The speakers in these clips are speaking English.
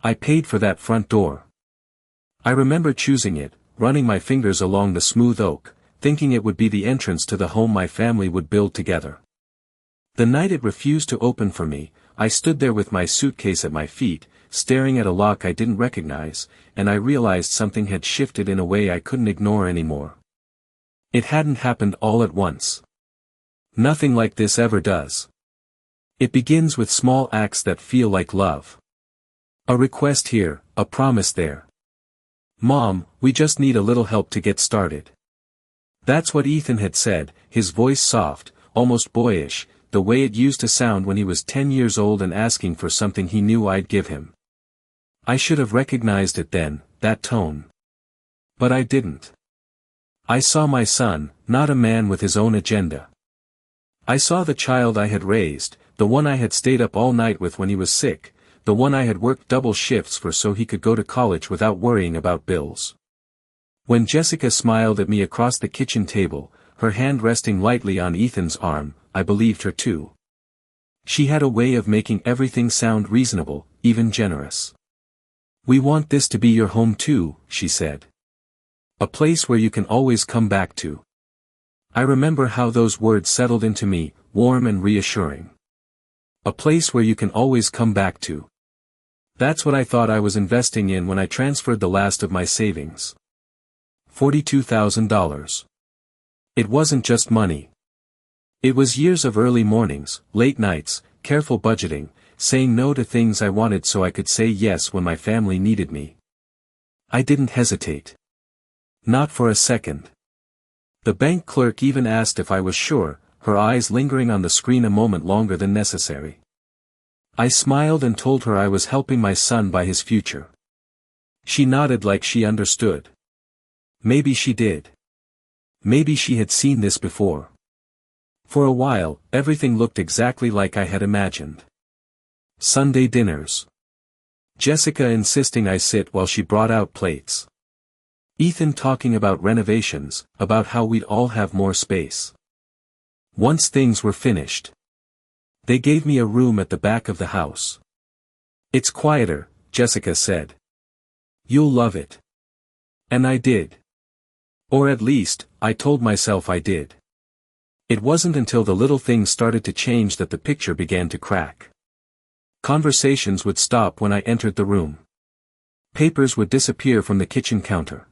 I paid for that front door. I remember choosing it, running my fingers along the smooth oak, thinking it would be the entrance to the home my family would build together. The night it refused to open for me, I stood there with my suitcase at my feet, staring at a lock I didn't recognize, and I realized something had shifted in a way I couldn't ignore anymore. It hadn't happened all at once. Nothing like this ever does. It begins with small acts that feel like love. A request here, a promise there. "Mom, we just need a little help to get started." That's what Ethan had said, his voice soft, almost boyish, the way it used to sound when he was 10 years old and asking for something he knew I'd give him. I should have recognized it then, that tone. But I didn't. I saw my son, not a man with his own agenda. I saw the child I had raised, the one I had stayed up all night with when he was sick, the one I had worked double shifts for so he could go to college without worrying about bills. When Jessica smiled at me across the kitchen table, her hand resting lightly on Ethan's arm, I believed her too. She had a way of making everything sound reasonable, even generous. "We want this to be your home too," she said. "A place where you can always come back to." I remember how those words settled into me, warm and reassuring. A place where you can always come back to. That's what I thought I was investing in when I transferred the last of my savings. $42,000. It wasn't just money. It was years of early mornings, late nights, careful budgeting, saying no to things I wanted so I could say yes when my family needed me. I didn't hesitate. Not for a second. The bank clerk even asked if I was sure, her eyes lingering on the screen a moment longer than necessary. I smiled and told her I was helping my son buy his future. She nodded like she understood. Maybe she did. Maybe she had seen this before. For a while, everything looked exactly like I had imagined. Sunday dinners. Jessica insisting I sit while she brought out plates. Ethan talking about renovations, about how we'd all have more space. Once things were finished, they gave me a room at the back of the house. "It's quieter," Jessica said. "You'll love it." And I did. Or at least, I told myself I did. It wasn't until the little things started to change that the picture began to crack. Conversations would stop when I entered the room. Papers would disappear from the kitchen counter.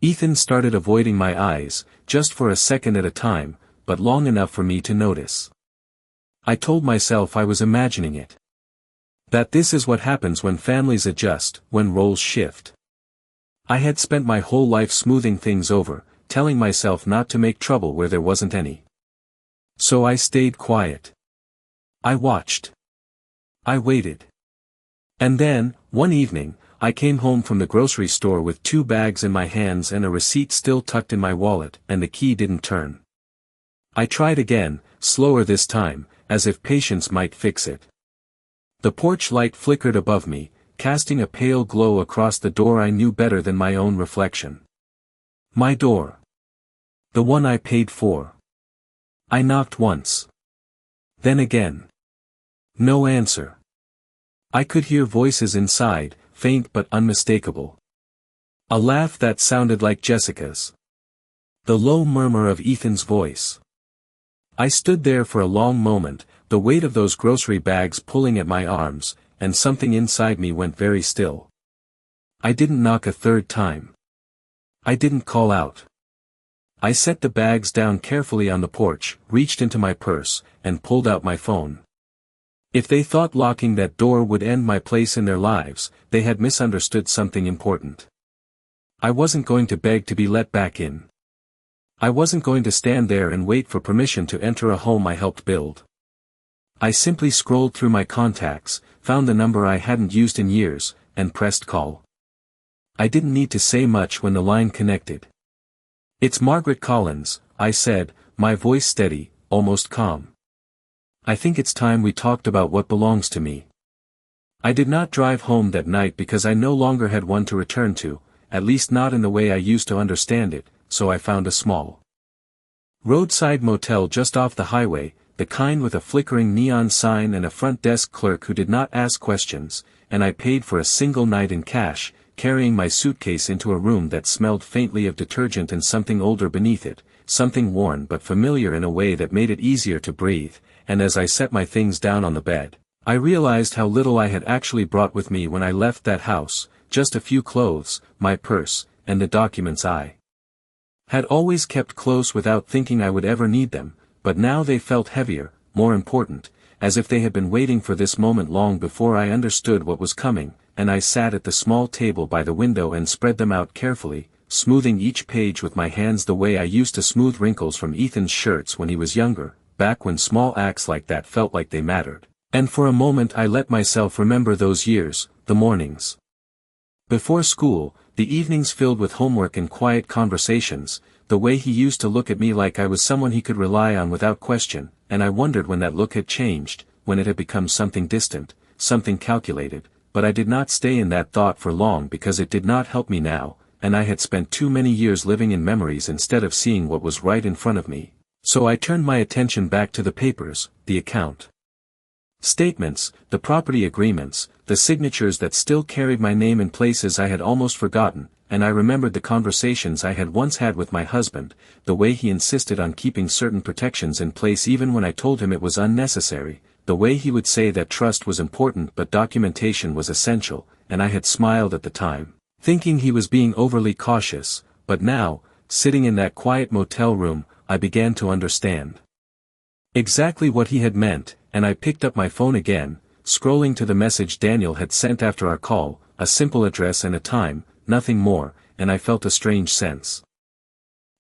Ethan started avoiding my eyes, just for a second at a time, but long enough for me to notice. I told myself I was imagining it. That this is what happens when families adjust, when roles shift. I had spent my whole life smoothing things over, telling myself not to make trouble where there wasn't any. So I stayed quiet. I watched. I waited. And then, one evening, I came home from the grocery store with 2 bags in my hands and a receipt still tucked in my wallet, and the key didn't turn. I tried again, slower this time, as if patience might fix it. The porch light flickered above me, casting a pale glow across the door I knew better than my own reflection. My door. The one I paid for. I knocked once. Then again. No answer. I could hear voices inside, faint but unmistakable. A laugh that sounded like Jessica's. The low murmur of Ethan's voice. I stood there for a long moment, the weight of those grocery bags pulling at my arms, and something inside me went very still. I didn't knock a third time. I didn't call out. I set the bags down carefully on the porch, reached into my purse, and pulled out my phone. If they thought locking that door would end my place in their lives, they had misunderstood something important. I wasn't going to beg to be let back in. I wasn't going to stand there and wait for permission to enter a home I helped build. I simply scrolled through my contacts, found the number I hadn't used in years, and pressed call. I didn't need to say much when the line connected. "It's Margaret Collins," I said, my voice steady, almost calm. "I think it's time we talked about what belongs to me." I did not drive home that night because I no longer had one to return to, at least not in the way I used to understand it, so I found a small roadside motel just off the highway, the kind with a flickering neon sign and a front desk clerk who did not ask questions, and I paid for a single night in cash, carrying my suitcase into a room that smelled faintly of detergent and something older beneath it, something worn but familiar in a way that made it easier to breathe, and as I set my things down on the bed, I realized how little I had actually brought with me when I left that house, just a few clothes, my purse, and the documents I had always kept close without thinking I would ever need them, but now they felt heavier, more important, as if they had been waiting for this moment long before I understood what was coming, and I sat at the small table by the window and spread them out carefully, smoothing each page with my hands the way I used to smooth wrinkles from Ethan's shirts when he was younger, back when small acts like that felt like they mattered. And for a moment I let myself remember those years, the mornings before school, the evenings filled with homework and quiet conversations, the way he used to look at me like I was someone he could rely on without question, and I wondered when that look had changed, when it had become something distant, something calculated, but I did not stay in that thought for long because it did not help me now, and I had spent too many years living in memories instead of seeing what was right in front of me. So I turned my attention back to the papers, the account statements, the property agreements, the signatures that still carried my name in places I had almost forgotten, and I remembered the conversations I had once had with my husband, the way he insisted on keeping certain protections in place even when I told him it was unnecessary, the way he would say that trust was important but documentation was essential, and I had smiled at the time, thinking he was being overly cautious, but now, sitting in that quiet motel room, I began to understand exactly what he had meant, and I picked up my phone again, scrolling to the message Daniel had sent after our call, a simple address and a time, nothing more, and I felt a strange sense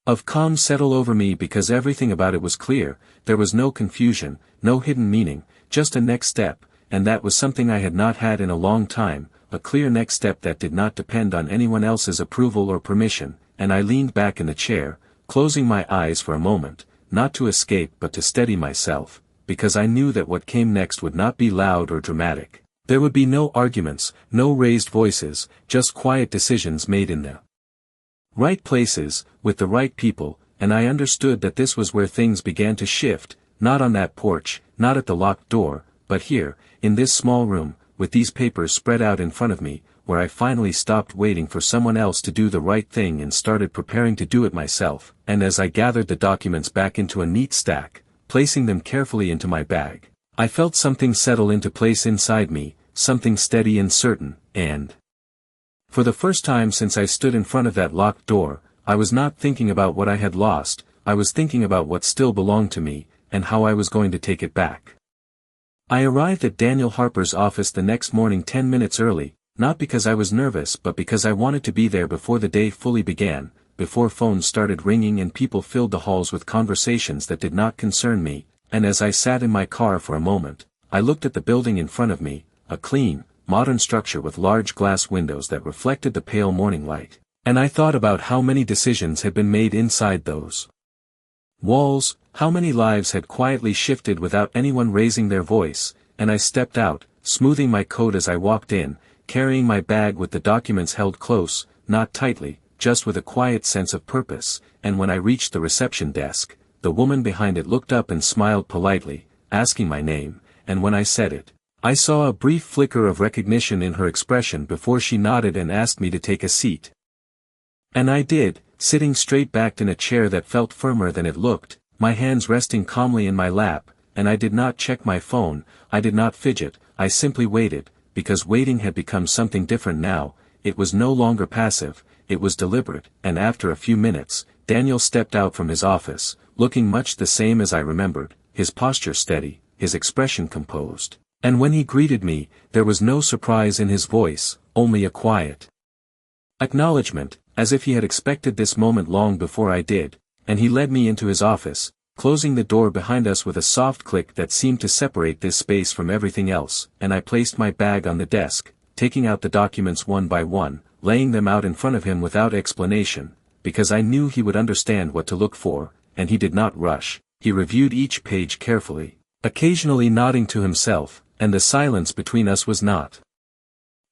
of calm settle over me because everything about it was clear, there was no confusion, no hidden meaning, just a next step, and that was something I had not had in a long time, a clear next step that did not depend on anyone else's approval or permission, and I leaned back in the chair, closing my eyes for a moment, not to escape but to steady myself, because I knew that what came next would not be loud or dramatic. There would be no arguments, no raised voices, just quiet decisions made in the right places, with the right people, and I understood that this was where things began to shift, not on that porch, not at the locked door, but here, in this small room, with these papers spread out in front of me, where I finally stopped waiting for someone else to do the right thing and started preparing to do it myself, and as I gathered the documents back into a neat stack, placing them carefully into my bag, I felt something settle into place inside me, something steady and certain, and for the first time since I stood in front of that locked door, I was not thinking about what I had lost, I was thinking about what still belonged to me, and how I was going to take it back. I arrived at Daniel Harper's office the next morning 10 minutes early, not because I was nervous but because I wanted to be there before the day fully began, before phones started ringing and people filled the halls with conversations that did not concern me, and as I sat in my car for a moment, I looked at the building in front of me, a clean, modern structure with large glass windows that reflected the pale morning light, and I thought about how many decisions had been made inside those walls, how many lives had quietly shifted without anyone raising their voice, and I stepped out, smoothing my coat as I walked in, carrying my bag with the documents held close, not tightly, just with a quiet sense of purpose, and when I reached the reception desk, the woman behind it looked up and smiled politely, asking my name, and when I said it, I saw a brief flicker of recognition in her expression before she nodded and asked me to take a seat. And I did, sitting straight backed in a chair that felt firmer than it looked, my hands resting calmly in my lap, and I did not check my phone, I did not fidget, I simply waited, because waiting had become something different now, it was no longer passive, it was deliberate, and after a few minutes, Daniel stepped out from his office, looking much the same as I remembered, his posture steady, his expression composed, and when he greeted me, there was no surprise in his voice, only a quiet acknowledgement, as if he had expected this moment long before I did, and he led me into his office, closing the door behind us with a soft click that seemed to separate this space from everything else, and I placed my bag on the desk, taking out the documents one by one, laying them out in front of him without explanation, because I knew he would understand what to look for, and he did not rush, he reviewed each page carefully, occasionally nodding to himself, and the silence between us was not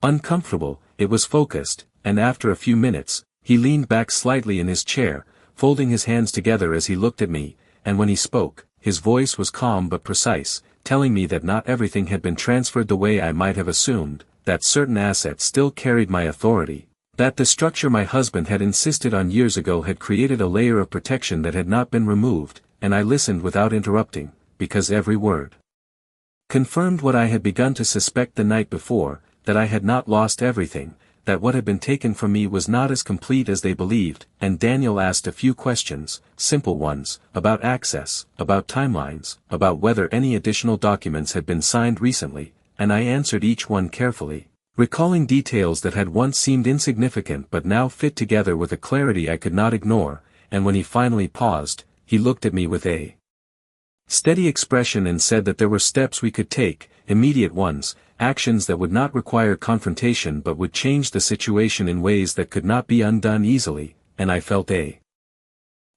uncomfortable, it was focused, and after a few minutes, he leaned back slightly in his chair, folding his hands together as he looked at me, and when he spoke, his voice was calm but precise, telling me that not everything had been transferred the way I might have assumed, that certain assets still carried my authority, that the structure my husband had insisted on years ago had created a layer of protection that had not been removed, and I listened without interrupting, because every word confirmed what I had begun to suspect the night before, that I had not lost everything, that what had been taken from me was not as complete as they believed, and Daniel asked a few questions, simple ones, about access, about timelines, about whether any additional documents had been signed recently, and I answered each one carefully, recalling details that had once seemed insignificant but now fit together with a clarity I could not ignore, and when he finally paused, he looked at me with a steady expression and said that there were steps we could take, immediate ones, actions that would not require confrontation but would change the situation in ways that could not be undone easily, and I felt a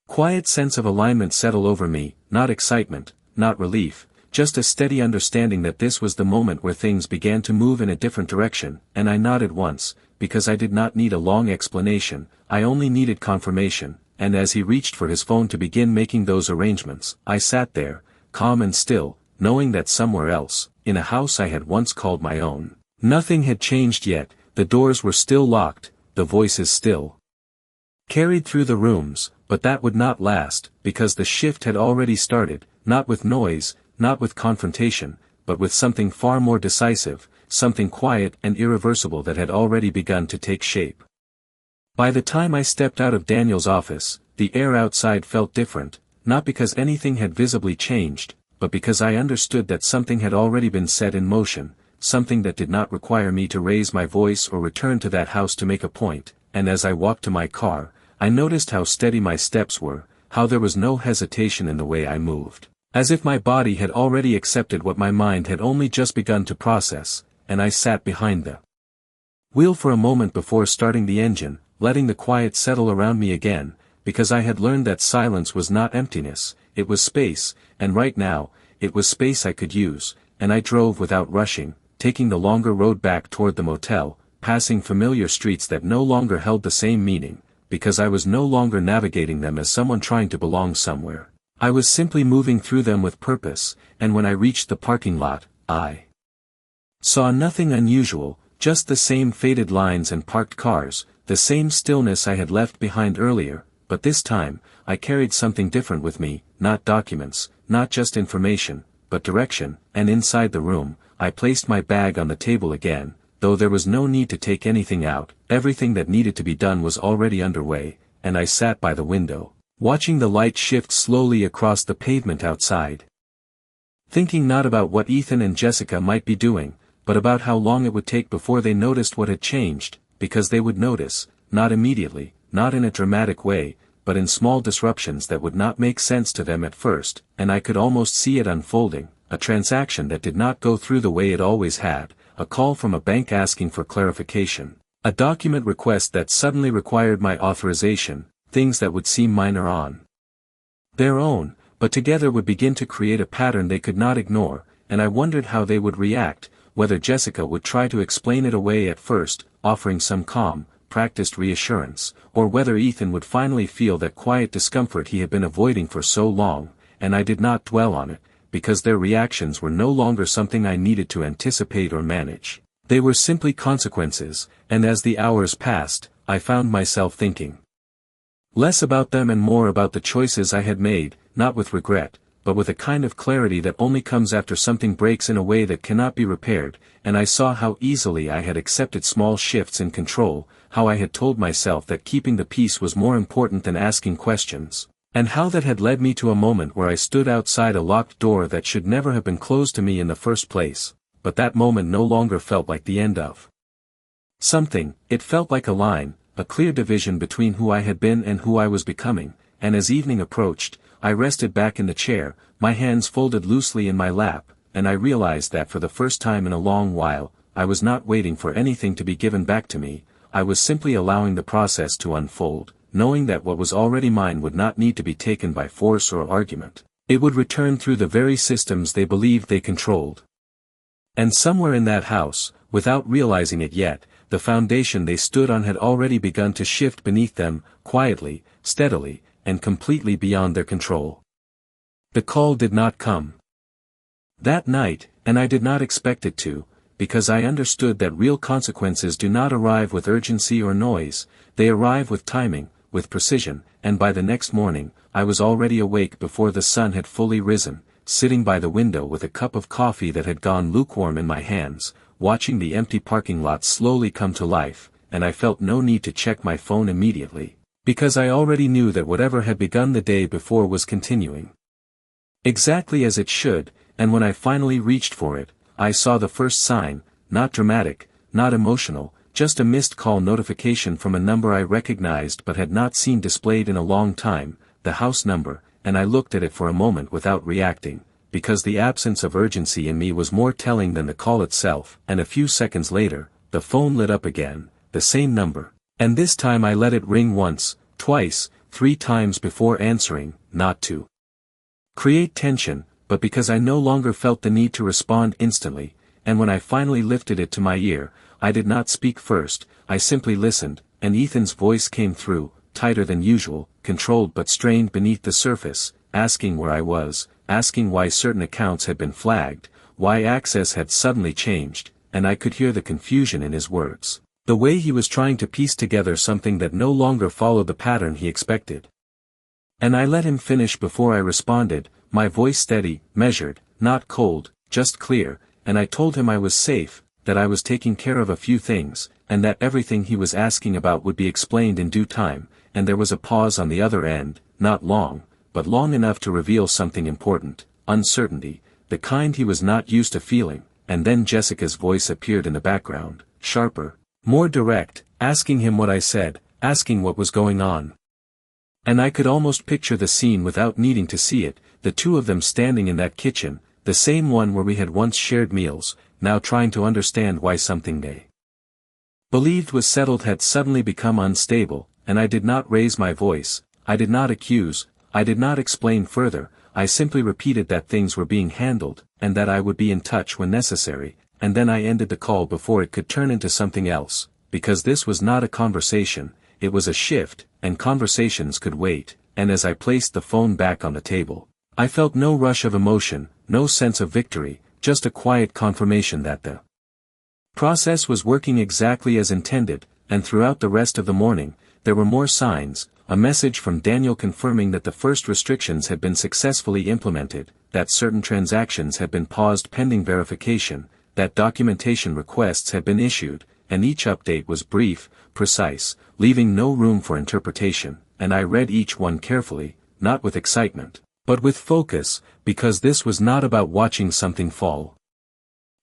quiet sense of alignment settle over me, not excitement, not relief, just a steady understanding that this was the moment where things began to move in a different direction, and I nodded once, because I did not need a long explanation, I only needed confirmation, and as he reached for his phone to begin making those arrangements, I sat there, calm and still, knowing that somewhere else, in a house I had once called my own, nothing had changed yet, the doors were still locked, the voices still carried through the rooms, but that would not last, because the shift had already started, not with noise, not with confrontation, but with something far more decisive, something quiet and irreversible that had already begun to take shape. By the time I stepped out of Daniel's office, the air outside felt different, not because anything had visibly changed, but because I understood that something had already been set in motion, something that did not require me to raise my voice or return to that house to make a point, and as I walked to my car, I noticed how steady my steps were, how there was no hesitation in the way I moved, as if my body had already accepted what my mind had only just begun to process, and I sat behind the wheel for a moment before starting the engine, letting the quiet settle around me again, because I had learned that silence was not emptiness, it was space, and right now, it was space I could use, and I drove without rushing, taking the longer road back toward the motel, passing familiar streets that no longer held the same meaning, because I was no longer navigating them as someone trying to belong somewhere. I was simply moving through them with purpose, and when I reached the parking lot, I saw nothing unusual, just the same faded lines and parked cars, the same stillness I had left behind earlier, but this time, I carried something different with me, not documents, not just information, but direction, and inside the room, I placed my bag on the table again, though there was no need to take anything out, everything that needed to be done was already underway, and I sat by the window, watching the light shift slowly across the pavement outside. Thinking not about what Ethan and Jessica might be doing, but about how long it would take before they noticed what had changed, because they would notice, not immediately, not in a dramatic way, but in small disruptions that would not make sense to them at first, and I could almost see it unfolding, a transaction that did not go through the way it always had, a call from a bank asking for clarification, a document request that suddenly required my authorization, things that would seem minor on their own, but together would begin to create a pattern they could not ignore, and I wondered how they would react, whether Jessica would try to explain it away at first, offering some calm, practiced reassurance, or whether Ethan would finally feel that quiet discomfort he had been avoiding for so long, and I did not dwell on it, because their reactions were no longer something I needed to anticipate or manage. They were simply consequences, and as the hours passed, I found myself thinking less about them and more about the choices I had made, not with regret, but with a kind of clarity that only comes after something breaks in a way that cannot be repaired, and I saw how easily I had accepted small shifts in control, how I had told myself that keeping the peace was more important than asking questions, and how that had led me to a moment where I stood outside a locked door that should never have been closed to me in the first place, but that moment no longer felt like the end of something, it felt like a line, a clear division between who I had been and who I was becoming, and as evening approached, I rested back in the chair, my hands folded loosely in my lap, and I realized that for the first time in a long while, I was not waiting for anything to be given back to me, I was simply allowing the process to unfold, knowing that what was already mine would not need to be taken by force or argument. It would return through the very systems they believed they controlled. And somewhere in that house, without realizing it yet, the foundation they stood on had already begun to shift beneath them, quietly, steadily, and completely beyond their control. The call did not come that night, and I did not expect it to, because I understood that real consequences do not arrive with urgency or noise, they arrive with timing, with precision, and by the next morning, I was already awake before the sun had fully risen, sitting by the window with a cup of coffee that had gone lukewarm in my hands, watching the empty parking lot slowly come to life, and I felt no need to check my phone immediately, because I already knew that whatever had begun the day before was continuing exactly as it should, and when I finally reached for it, I saw the first sign, not dramatic, not emotional, just a missed call notification from a number I recognized but had not seen displayed in a long time, the house number, and I looked at it for a moment without reacting, because the absence of urgency in me was more telling than the call itself, and a few seconds later, the phone lit up again, the same number, and this time I let it ring once, twice, 3 times before answering, not to create tension, but because I no longer felt the need to respond instantly, and when I finally lifted it to my ear, I did not speak first, I simply listened, and Ethan's voice came through, tighter than usual, controlled but strained beneath the surface, asking where I was, asking why certain accounts had been flagged, why access had suddenly changed, and I could hear the confusion in his words, the way he was trying to piece together something that no longer followed the pattern he expected. And I let him finish before I responded, my voice steady, measured, not cold, just clear, and I told him I was safe, that I was taking care of a few things, and that everything he was asking about would be explained in due time, and there was a pause on the other end, not long, but long enough to reveal something important, uncertainty, the kind he was not used to feeling, and then Jessica's voice appeared in the background, sharper, more direct, asking him what I said, asking what was going on. And I could almost picture the scene without needing to see it, the two of them standing in that kitchen, the same one where we had once shared meals, now trying to understand why something they believed was settled had suddenly become unstable, and I did not raise my voice, I did not accuse, I did not explain further, I simply repeated that things were being handled, and that I would be in touch when necessary, and then I ended the call before it could turn into something else, because this was not a conversation, it was a shift, and conversations could wait, and as I placed the phone back on the table, I felt no rush of emotion, no sense of victory, just a quiet confirmation that the process was working exactly as intended, and throughout the rest of the morning, there were more signs, a message from Daniel confirming that the first restrictions had been successfully implemented, that certain transactions had been paused pending verification, that documentation requests had been issued, and each update was brief, precise, leaving no room for interpretation, and I read each one carefully, not with excitement, but with focus, because this was not about watching something fall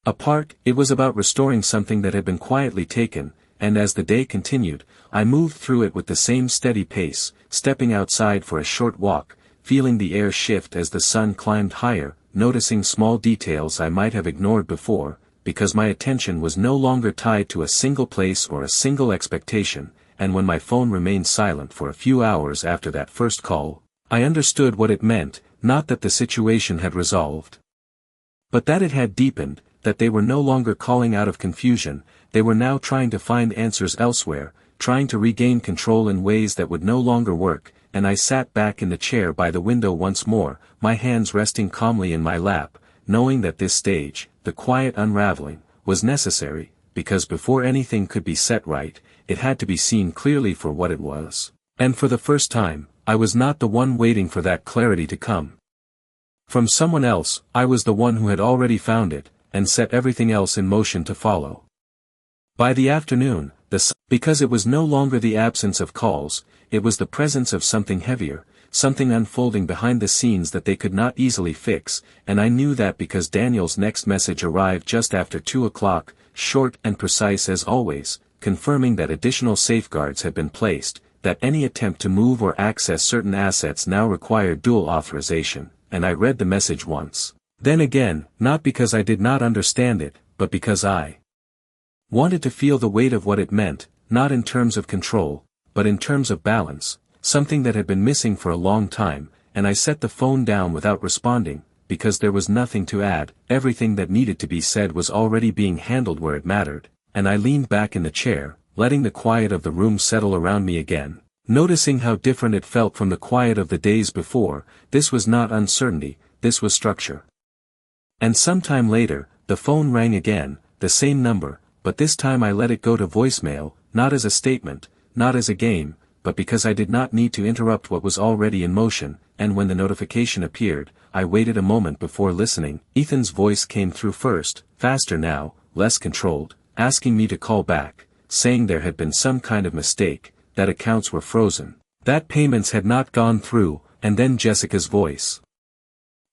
apart, it was about restoring something that had been quietly taken, and as the day continued, I moved through it with the same steady pace, stepping outside for a short walk, feeling the air shift as the sun climbed higher, noticing small details I might have ignored before, because my attention was no longer tied to a single place or a single expectation, and when my phone remained silent for a few hours after that first call, I understood what it meant, not that the situation had resolved, but that it had deepened, that they were no longer calling out of confusion, they were now trying to find answers elsewhere, trying to regain control in ways that would no longer work, and I sat back in the chair by the window once more, my hands resting calmly in my lap, knowing that this stage, the quiet unraveling, was necessary, because before anything could be set right, it had to be seen clearly for what it was. And for the first time, I was not the one waiting for that clarity to come from someone else, I was the one who had already found it, and set everything else in motion to follow. By the afternoon, because it was no longer the absence of calls, it was the presence of something heavier, something unfolding behind the scenes that they could not easily fix, and I knew that because Daniel's next message arrived just after 2 o'clock, short and precise as always, confirming that additional safeguards had been placed, that any attempt to move or access certain assets now required dual authorization, and I read the message once. Then again, not because I did not understand it, but because I wanted to feel the weight of what it meant, not in terms of control, but in terms of balance, something that had been missing for a long time, and I set the phone down without responding, because there was nothing to add, everything that needed to be said was already being handled where it mattered, and I leaned back in the chair, letting the quiet of the room settle around me again, noticing how different it felt from the quiet of the days before. This was not uncertainty, this was structure. And sometime later, the phone rang again, the same number, but this time I let it go to voicemail, not as a statement, not as a game, but because I did not need to interrupt what was already in motion, and when the notification appeared, I waited a moment before listening. Ethan's voice came through first, faster now, less controlled, asking me to call back, saying there had been some kind of mistake, that accounts were frozen, that payments had not gone through, and then Jessica's voice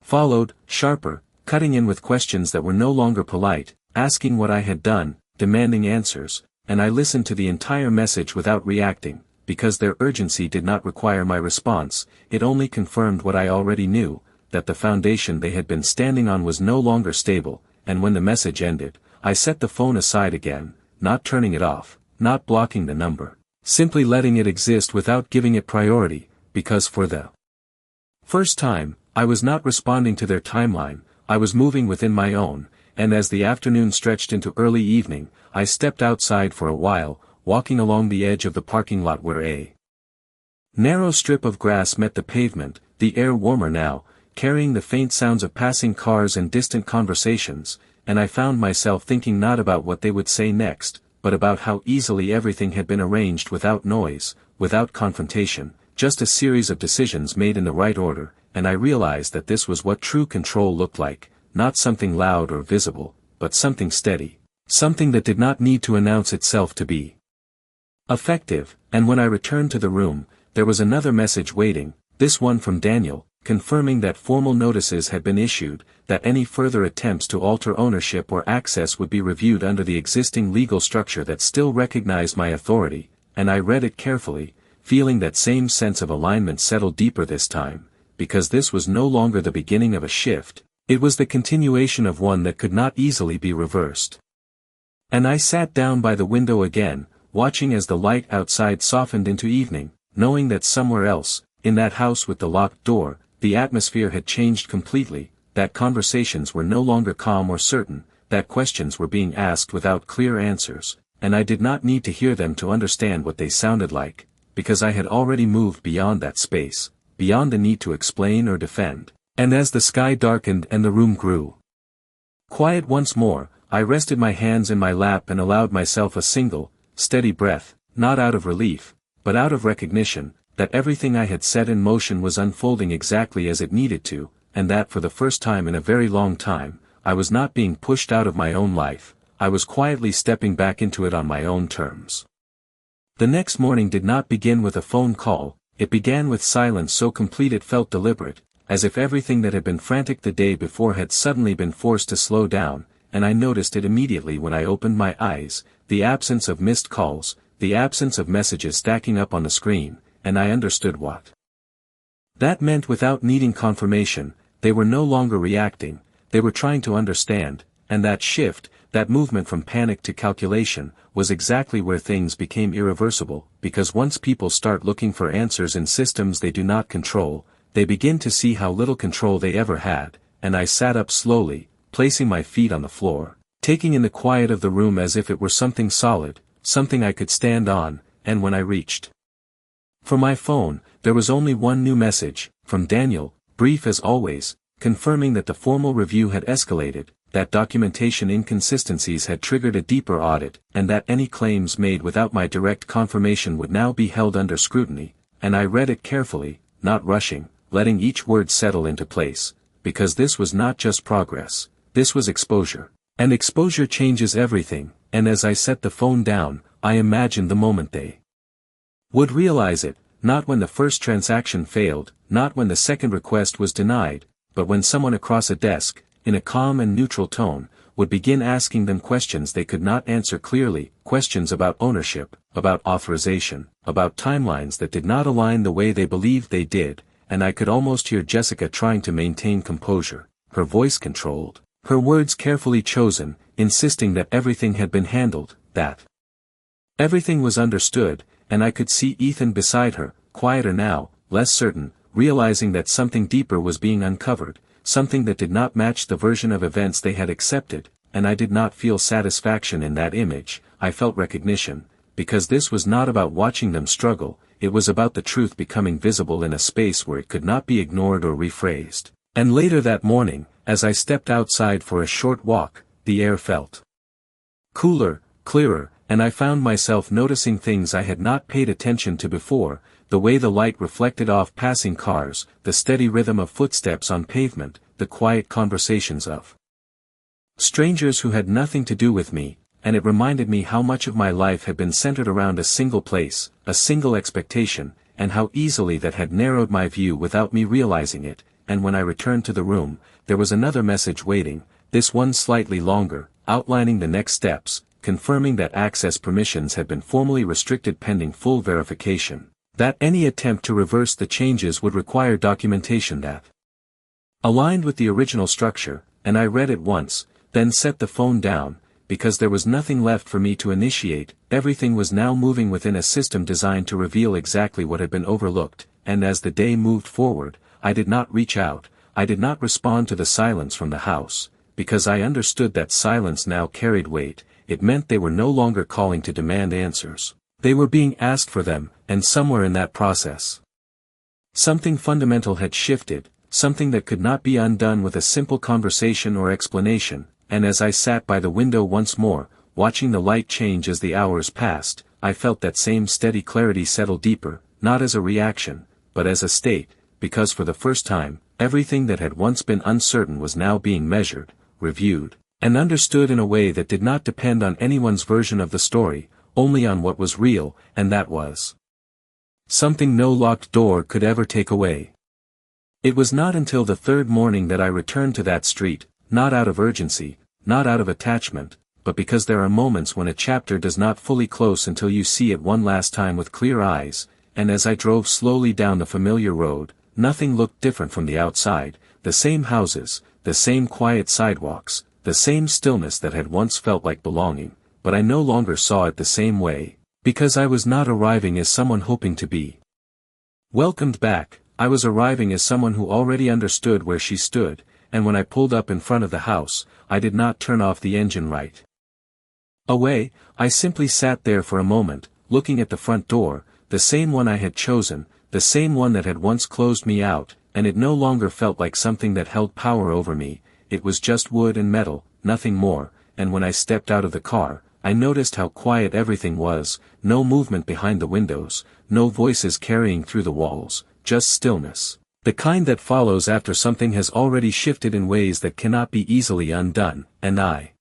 followed, sharper, cutting in with questions that were no longer polite, asking what I had done, demanding answers, and I listened to the entire message without reacting, because their urgency did not require my response. It only confirmed what I already knew, that the foundation they had been standing on was no longer stable, and when the message ended, I set the phone aside again, not turning it off, not blocking the number, simply letting it exist without giving it priority, because for the first time, I was not responding to their timeline, I was moving within my own, and as the afternoon stretched into early evening, I stepped outside for a while, walking along the edge of the parking lot where a narrow strip of grass met the pavement, the air warmer now, carrying the faint sounds of passing cars and distant conversations, and I found myself thinking not about what they would say next, but about how easily everything had been arranged without noise, without confrontation, just a series of decisions made in the right order, and I realized that this was what true control looked like, not something loud or visible, but something steady, something that did not need to announce itself to be effective. And when I returned to the room, there was another message waiting, this one from Daniel, confirming that formal notices had been issued, that any further attempts to alter ownership or access would be reviewed under the existing legal structure that still recognized my authority, and I read it carefully, feeling that same sense of alignment settle deeper this time, because this was no longer the beginning of a shift, it was the continuation of one that could not easily be reversed. And I sat down by the window again, watching as the light outside softened into evening, knowing that somewhere else, in that house with the locked door, the atmosphere had changed completely, that conversations were no longer calm or certain, that questions were being asked without clear answers, and I did not need to hear them to understand what they sounded like, because I had already moved beyond that space, beyond the need to explain or defend. And as the sky darkened and the room grew quiet once more, I rested my hands in my lap and allowed myself a single, steady breath, not out of relief, but out of recognition, that everything I had set in motion was unfolding exactly as it needed to, and that for the first time in a very long time, I was not being pushed out of my own life, I was quietly stepping back into it on my own terms. The next morning did not begin with a phone call, it began with silence so complete it felt deliberate, as if everything that had been frantic the day before had suddenly been forced to slow down, and I noticed it immediately when I opened my eyes, the absence of missed calls, the absence of messages stacking up on the screen, and I understood what that meant without needing confirmation. They were no longer reacting, they were trying to understand, and that shift, that movement from panic to calculation, was exactly where things became irreversible, because once people start looking for answers in systems they do not control, they begin to see how little control they ever had, and I sat up slowly, placing my feet on the floor, taking in the quiet of the room as if it were something solid, something I could stand on, and when I reached for my phone, there was only one new message, from Daniel, brief as always, confirming that the formal review had escalated, that documentation inconsistencies had triggered a deeper audit, and that any claims made without my direct confirmation would now be held under scrutiny, and I read it carefully, not rushing, letting each word settle into place, because this was not just progress, this was exposure. And exposure changes everything, and as I set the phone down, I imagined the moment they would realize it, not when the first transaction failed, not when the second request was denied, but when someone across a desk, in a calm and neutral tone, would begin asking them questions they could not answer clearly, questions about ownership, about authorization, about timelines that did not align the way they believed they did, and I could almost hear Jessica trying to maintain composure, her voice controlled, her words carefully chosen, insisting that everything had been handled, that everything was understood, and I could see Ethan beside her, quieter now, less certain, realizing that something deeper was being uncovered, something that did not match the version of events they had accepted, and I did not feel satisfaction in that image, I felt recognition, because this was not about watching them struggle, it was about the truth becoming visible in a space where it could not be ignored or rephrased. And later that morning, as I stepped outside for a short walk, the air felt cooler, clearer, and I found myself noticing things I had not paid attention to before, the way the light reflected off passing cars, the steady rhythm of footsteps on pavement, the quiet conversations of strangers who had nothing to do with me, and it reminded me how much of my life had been centered around a single place, a single expectation, and how easily that had narrowed my view without me realizing it, and when I returned to the room, there was another message waiting, this one slightly longer, outlining the next steps, confirming that access permissions had been formally restricted pending full verification, that any attempt to reverse the changes would require documentation that aligned with the original structure, and I read it once, then set the phone down, because there was nothing left for me to initiate, everything was now moving within a system designed to reveal exactly what had been overlooked, and as the day moved forward, I did not reach out, I did not respond to the silence from the house, because I understood that silence now carried weight, it meant they were no longer calling to demand answers, they were being asked for them, and somewhere in that process, something fundamental had shifted, something that could not be undone with a simple conversation or explanation. And as I sat by the window once more, watching the light change as the hours passed, I felt that same steady clarity settle deeper, not as a reaction, but as a state, because for the first time, everything that had once been uncertain was now being measured, reviewed, and understood in a way that did not depend on anyone's version of the story, only on what was real, and that was something no locked door could ever take away. It was not until the third morning that I returned to that street, not out of urgency, not out of attachment, but because there are moments when a chapter does not fully close until you see it one last time with clear eyes, and as I drove slowly down the familiar road, nothing looked different from the outside, the same houses, the same quiet sidewalks, the same stillness that had once felt like belonging, but I no longer saw it the same way, because I was not arriving as someone hoping to be welcomed back, I was arriving as someone who already understood where she stood, and when I pulled up in front of the house, I did not turn off the engine right away, I simply sat there for a moment, looking at the front door, the same one I had chosen, the same one that had once closed me out, and it no longer felt like something that held power over me, it was just wood and metal, nothing more, and when I stepped out of the car, I noticed how quiet everything was, no movement behind the windows, no voices carrying through the walls, just stillness. The kind that follows after something has already shifted in ways that cannot be easily undone, and I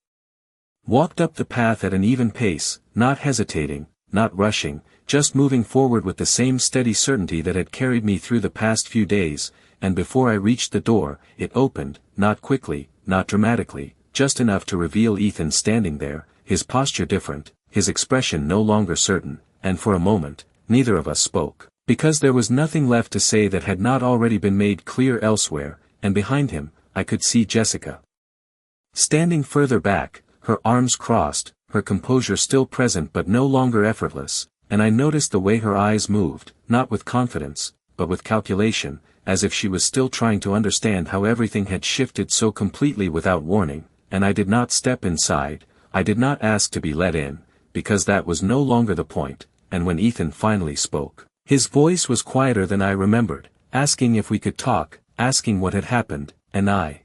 walked up the path at an even pace, not hesitating, not rushing, just moving forward with the same steady certainty that had carried me through the past few days, and before I reached the door, it opened, not quickly, not dramatically, just enough to reveal Ethan standing there, his posture different, his expression no longer certain, and for a moment, neither of us spoke. Because there was nothing left to say that had not already been made clear elsewhere, and behind him, I could see Jessica standing further back, her arms crossed, her composure still present but no longer effortless, and I noticed the way her eyes moved, not with confidence, but with calculation, as if she was still trying to understand how everything had shifted so completely without warning, and I did not step inside, I did not ask to be let in, because that was no longer the point, and when Ethan finally spoke, his voice was quieter than I remembered, asking if we could talk, asking what had happened, and I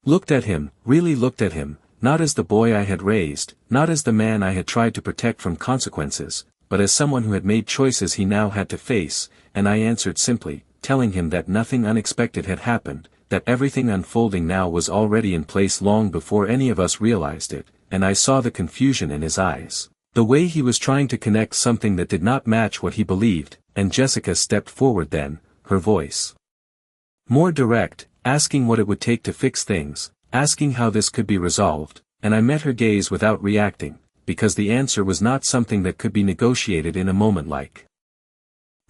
looked at him, really looked at him, not as the boy I had raised, not as the man I had tried to protect from consequences, but as someone who had made choices he now had to face, and I answered simply, telling him that nothing unexpected had happened, that everything unfolding now was already in place long before any of us realized it, and I saw the confusion in his eyes. The way he was trying to connect something that did not match what he believed, and Jessica stepped forward then, her voice more direct, asking what it would take to fix things, asking how this could be resolved, and I met her gaze without reacting, because the answer was not something that could be negotiated in a moment like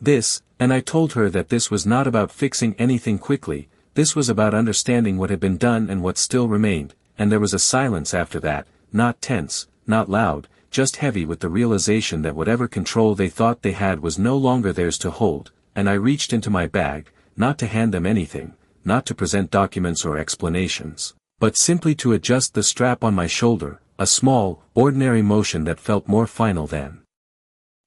this, and I told her that this was not about fixing anything quickly, this was about understanding what had been done and what still remained, and there was a silence after that, not tense, not loud, just heavy with the realization that whatever control they thought they had was no longer theirs to hold, and I reached into my bag, not to hand them anything, not to present documents or explanations, but simply to adjust the strap on my shoulder, a small, ordinary motion that felt more final than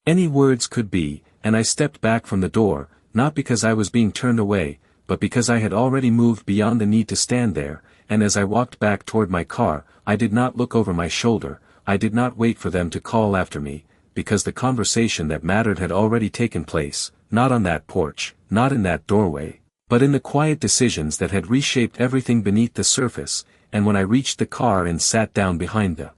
any words could be, and I stepped back from the door, not because I was being turned away, but because I had already moved beyond the need to stand there, and as I walked back toward my car, I did not look over my shoulder, I did not wait for them to call after me, because the conversation that mattered had already taken place, not on that porch, not in that doorway, but in the quiet decisions that had reshaped everything beneath the surface. And when I reached the car and sat down behind the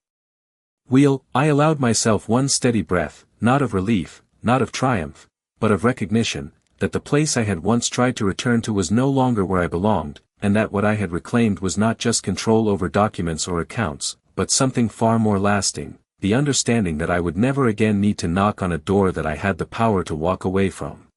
wheel, I allowed myself one steady breath, not of relief, not of triumph, but of recognition, that the place I had once tried to return to was no longer where I belonged, and that what I had reclaimed was not just control over documents or accounts, but something far more lasting, the understanding that I would never again need to knock on a door that I had the power to walk away from.